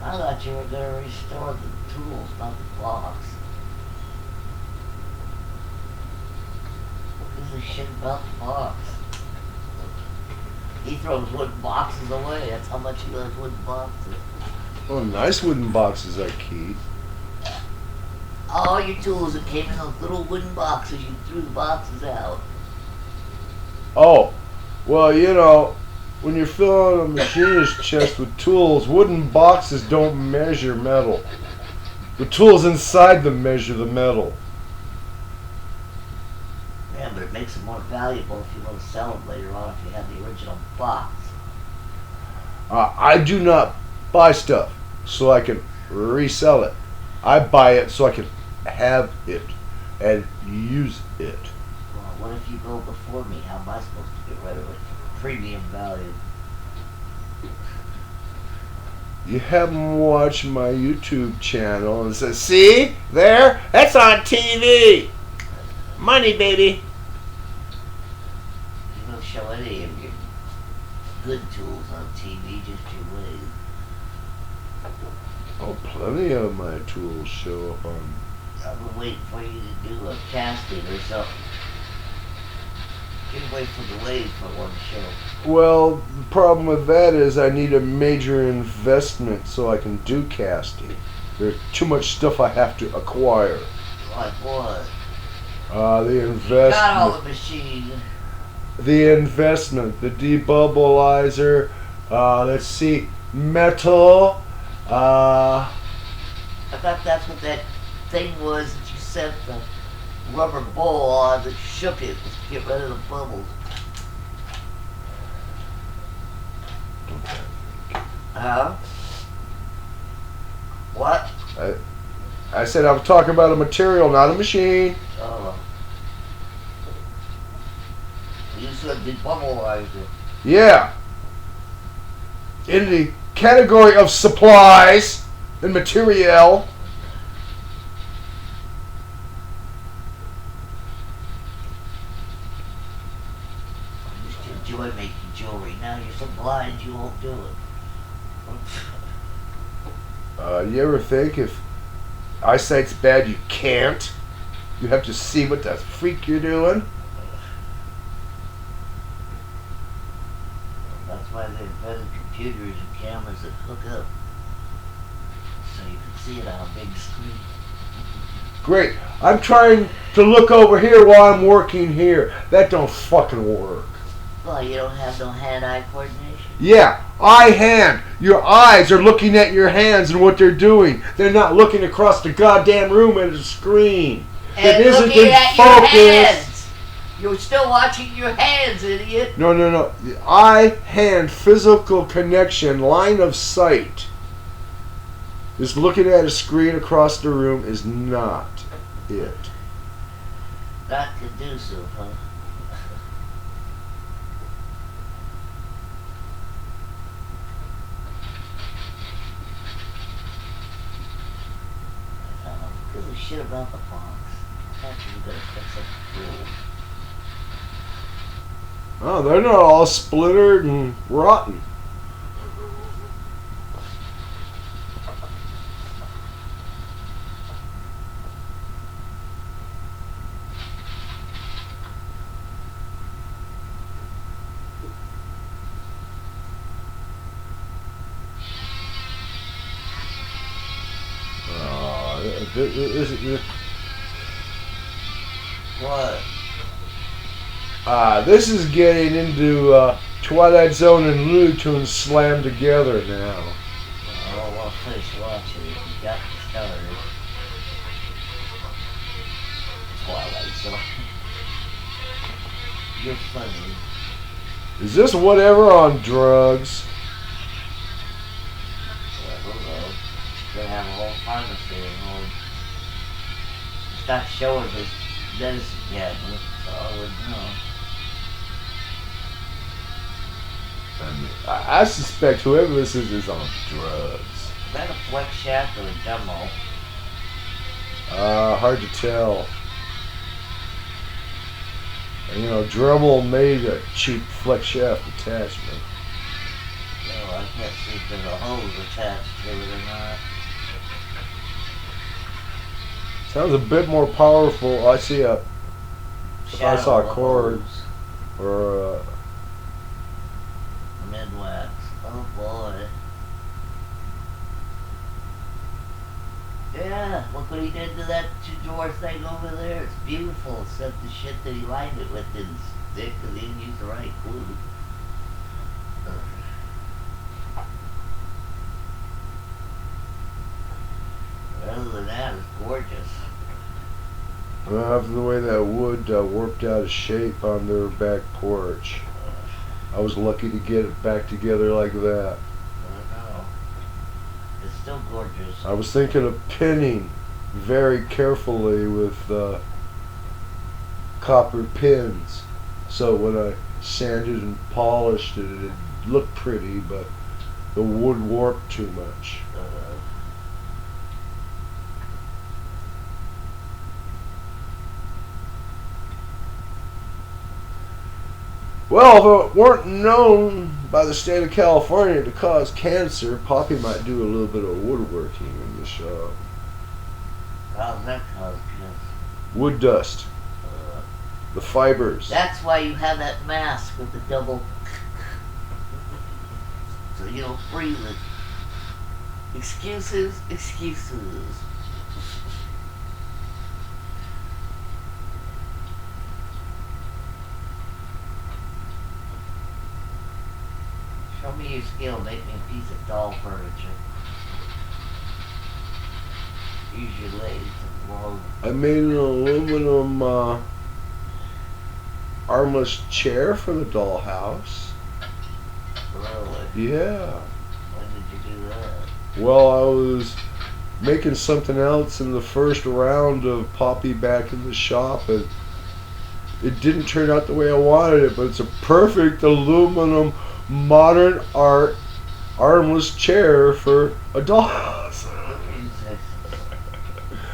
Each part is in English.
I thought you were going to restore the tools, not the box. Who gives a shit about the box? He throws wooden boxes away. That's how much he loves wooden boxes. Oh, nice wooden boxes I keep. All your tools that came in those little wooden boxes, you threw the boxes out. Oh, well, you know, when you're filling a machinist chest with tools, wooden boxes don't measure metal. The tools inside them measure the metal. Yeah, but it makes them more valuable if you want to sell them later on if you have the original box. I do not buy stuff so I can resell it. I buy it so I can have it and use it. Well, what if you go before me? How am I supposed to get rid of it? Premium value. You haven't watched my YouTube channel and says, see, there, that's on TV. Money, baby. You don't show any of your good tools on TV, just your ways. Oh, plenty of my tools show up on. I've been waiting for you to do a casting or something. You wait for the lathe for one show. Well, the problem with that is I need a major investment so I can do casting. There's too much stuff I have to acquire. Like what? The investment. Got all the machines. The investment, the debubbleizer. Let's see, metal. I thought that's what that thing was that you set the rubber bowl on that shook it to get rid of the bubbles. Huh? What? I said I'm talking about a material, not a machine. Oh. You said debubbleizer. Yeah. In the category of supplies and material. I used to enjoy making jewelry. Now you're so blind you won't do it. You ever think if eyesight's bad you can't? You have to see what the freak you're doing? That's why they invented computers and cameras that hook up so you can see it on a big screen. Great. I'm trying to look over here while I'm working here. That don't fucking work. Well, you don't have no hand-eye coordination? Yeah, eye-hand. Your eyes are looking at your hands and what they're doing. They're not looking across the goddamn room at a screen. And it isn't looking in at focus. your hands. You're still watching your hands, idiot. No. The eye-hand physical connection, line of sight, is looking at a screen across the room is not it. Not conducive, huh? Give a shit about the box. Actually, you gotta fix up the tools. Oh, they're not all splintered and rotten. What? This is getting into Twilight Zone and Looney Tunes slammed together now. Oh, well, finish watching it. You got me started. Twilight Zone. You're funny. Is this whatever on drugs? I don't know. They have a whole pharmacy at home. It's not showing this medicine cabinet, so I wouldn't know. I suspect whoever this is on drugs. Is that a flex shaft or a demo? Hard to tell. And, you know, Dremel made a cheap flex shaft attachment. No, I can't see if there's a hose attached to it or not. Sounds a bit more powerful. I see a. If I saw a cord or a mid-wax. Oh boy. Yeah, look what he did to that two-drawer thing over there. It's beautiful, except the shit that he lined it with didn't stick because he didn't use the right glue. Other than that, it's gorgeous. after the way that wood warped out of shape on their back porch. I was lucky to get it back together like that. I know. It's still gorgeous. I was thinking of pinning very carefully with copper pins, so when I sanded and polished it, it looked pretty, but the wood warped too much. Well, if it weren't known by the state of California to cause cancer, Poppy might do a little bit of woodworking in the shop. How's that cause cancer? Wood dust. The fibers. That's why you have that mask with the double, so you don't breathe it. Excuses, excuses. Show me your skill, make me a piece of doll furniture. Use your lathe to blow. I made an aluminum armless chair for the dollhouse. Really? Yeah. When did you do that? Well, I was making something else in the first round of Poppy back in the shop, and it didn't turn out the way I wanted it, but it's a perfect aluminum modern art armless chair for a dollhouse.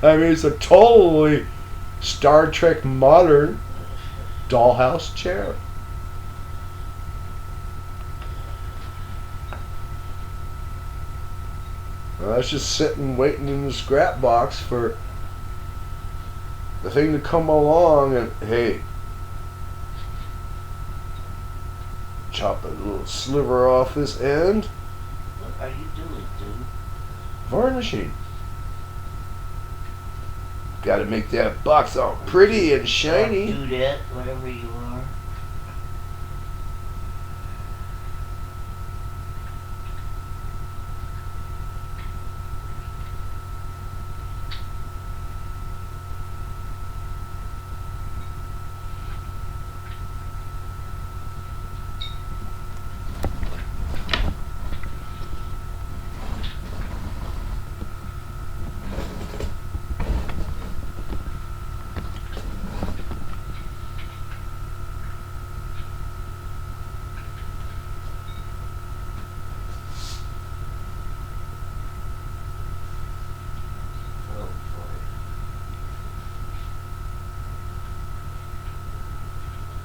I mean, it's a totally Star Trek modern dollhouse chair. I was just sitting waiting in the scrap box for the thing to come along, and hey, chop a little sliver off this end. What are you doing, dude? Varnishing. Got to make that box all pretty and shiny. Do that, whatever you are.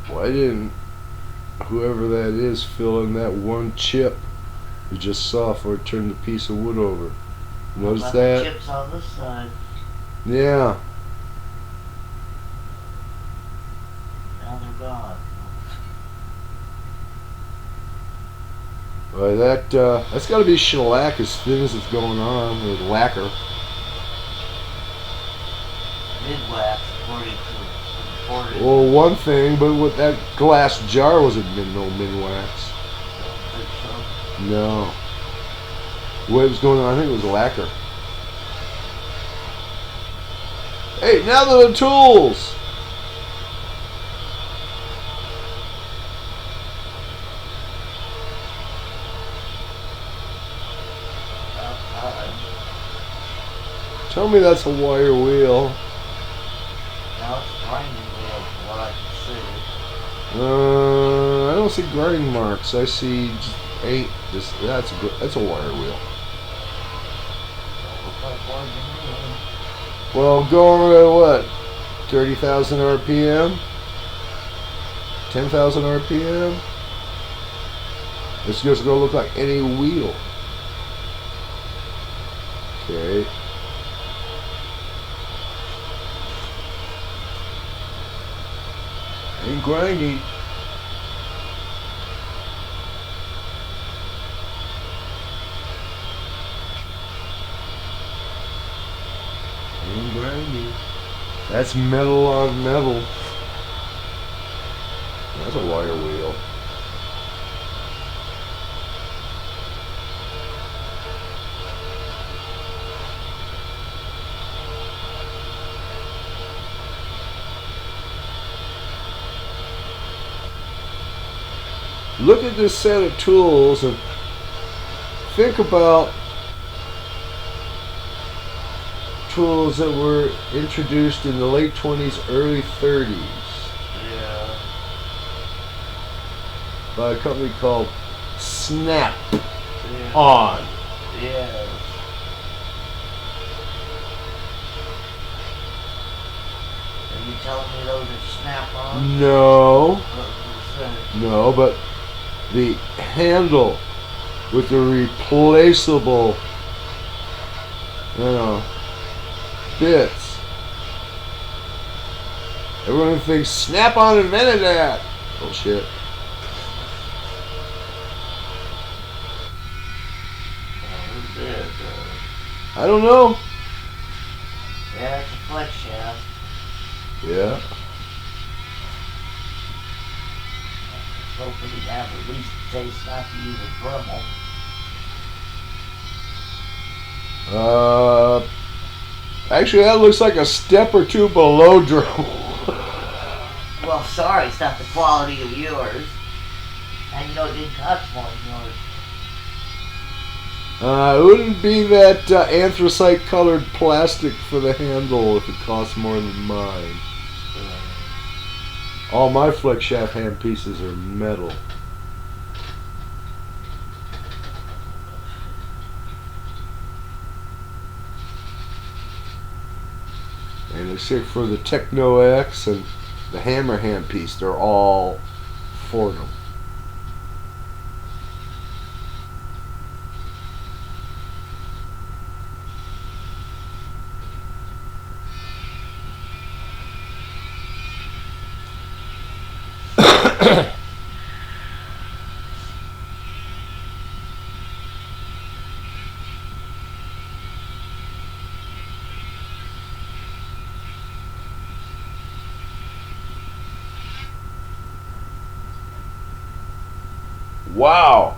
Why didn't whoever that is fill in that one chip you just saw before it turned the piece of wood over? Notice that? The chips on this side. Yeah. Now they're gone. Well, that's got to be shellac as thin as it's going on with lacquer. Mid-wax, according to reported. Well, one thing, but with that glass jar wasn't no min-wax. Don't think so. No. What was going on? I think it was lacquer. Hey, now to the tools. About time. Tell me that's a wire wheel. Now it's grinding wheel from what I can see. I don't see grinding marks. I see that's a wire wheel. Don't look like one to me. Well, going at what? 30,000 RPM? 10,000 RPM? It's just gonna look like any wheel. Okay. Ain't grinding. Ain't grinding. That's metal on metal. That's a wire wheel. Look at this set of tools and think about tools that were introduced in the late 20s, early 30s. Yeah. By a company called Snap Yeah. On. Yes. Are you telling me those are snap-on? No, What no, but the handle with the replaceable, bits. Everyone thinks Snap On invented that. Bullshit. who did? I don't know. Yeah, it's a flex shaft. Yeah. Hopefully you have at least taste not to use a Dremel. Actually, that looks like a step or two below drill. Well, sorry, it's not the quality of yours. And you know it didn't cost more than yours. It wouldn't be that anthracite-colored plastic for the handle if it costs more than mine. All my flex shaft hand pieces are metal. And except for the Techno X and the hammer hand piece, they're all Fordham. Wow!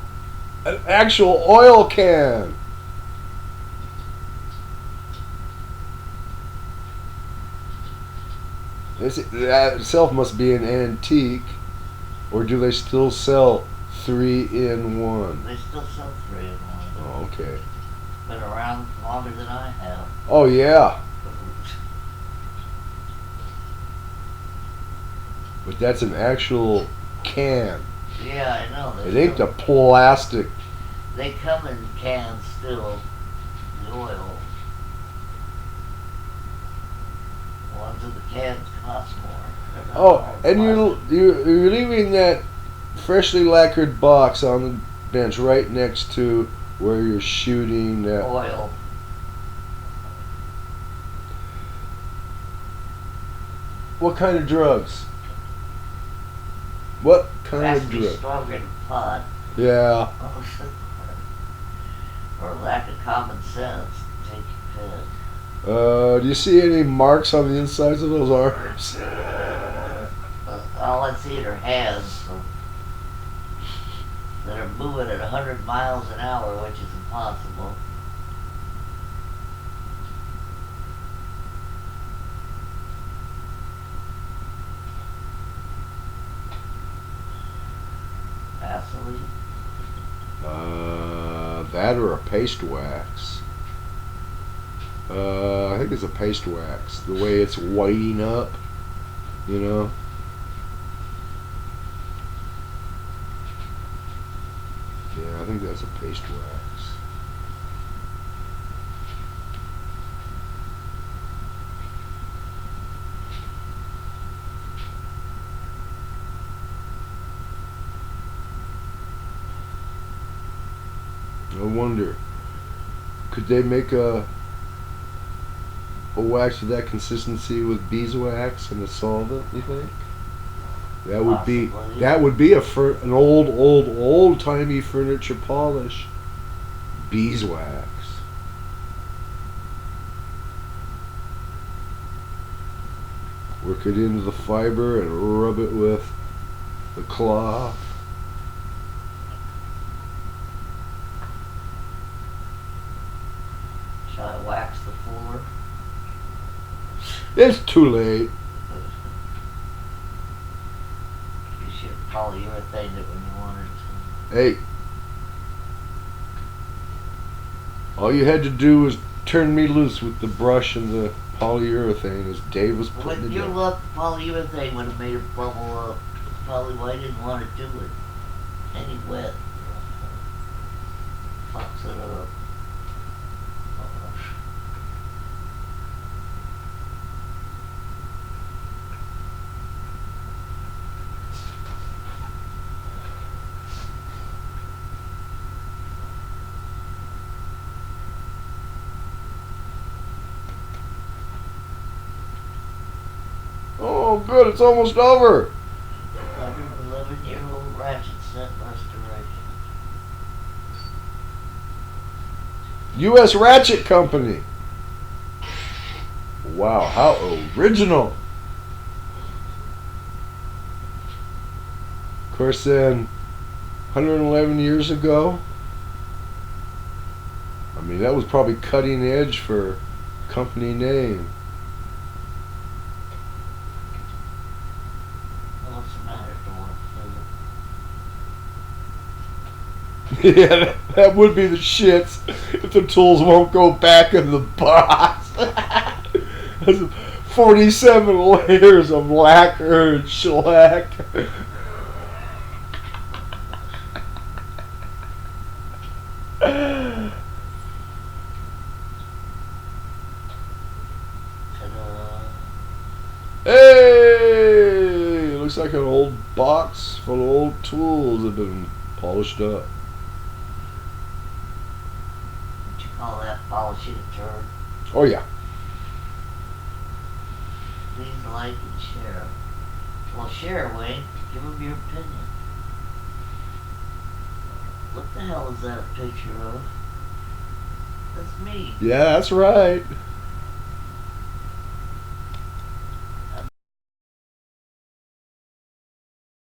An actual oil can! That itself must be an antique. Or do they still sell 3-in-1? They still sell 3-in-1. Oh, okay. Been around longer than I have. Oh, yeah. But that's an actual can. Yeah, I know. It ain't the plastic. They come in cans still. The oil. The ones in the cans cost more. Oh, and you're leaving that freshly lacquered box on the bench right next to where you're shooting that. Oil. What kind of drugs? What kind Has of to be drug? stronger than pot. Yeah. Or lack of common sense. Take your pick. Do you see any marks on the insides of those arms? All I see are hands that are moving at 100 miles an hour, which is impossible. Vaseline? That or a paste wax. I think it's a paste wax. The way it's whiting up, you know. Yeah, I think that's a paste wax. I wonder, could they make a wax of that consistency with beeswax and a solvent? You think that would be Possibly. an old timey furniture polish? Beeswax. Work it into the fiber and rub it with the cloth. Shall I wax the floor? It's too late. You should polyurethane it when you wanted to. Hey, all you had to do was turn me loose with the brush and the polyurethane as Dave was putting With it your in. luck, the polyurethane would have made it bubble up. Probably why I didn't want to do it. Any wet. Fucks it up. Oh, good, it's almost over. 111-year-old ratchet set restoration. U.S. Ratchet Company. Wow, how original. Of course, then, 111 years ago, I mean, that was probably cutting edge for company name. What's the matter, Dorn? Yeah, that would be the shits if the tools won't go back in the box. That's 47 layers of lacquer and shellac. Ta-da. Hey! Looks like an old box full of old tools that have been polished up. What you call that? Polishing a turd? Oh, yeah. Please like and share. Well, share, Wayne. Give them your opinion. What the hell is that a picture of? That's me. Yeah, that's right.